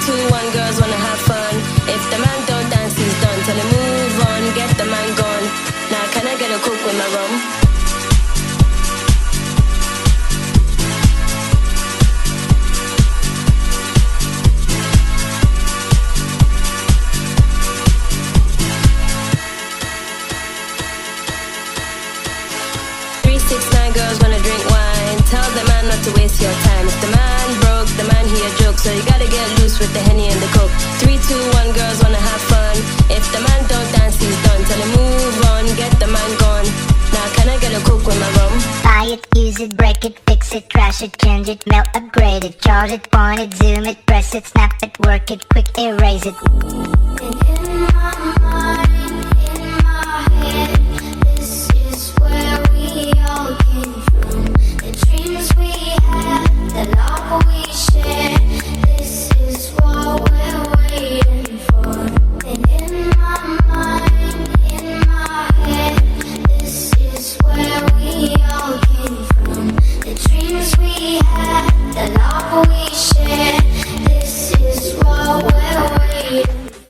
2, 1, girls wanna have fun. If the man don't dance, he's done. Tell him move on, get the man gone. Now can I get a coke with my rum? 3, 6, 9, girls wanna drink wine. Tell the man not to waste your time. If the man broke, the man he a joke. So you gotta get loose with the Henny and the coke. 3, 2, 1, girls wanna have fun. If the man don't dance, he's done. Tell him move on, get the man gone. Now can I get a coke with my rum? Buy it, use it, break it, fix it, trash it, change it, melt, upgrade it, charge it, point it, zoom it, press it, snap it, work it, quick erase it. In my heart.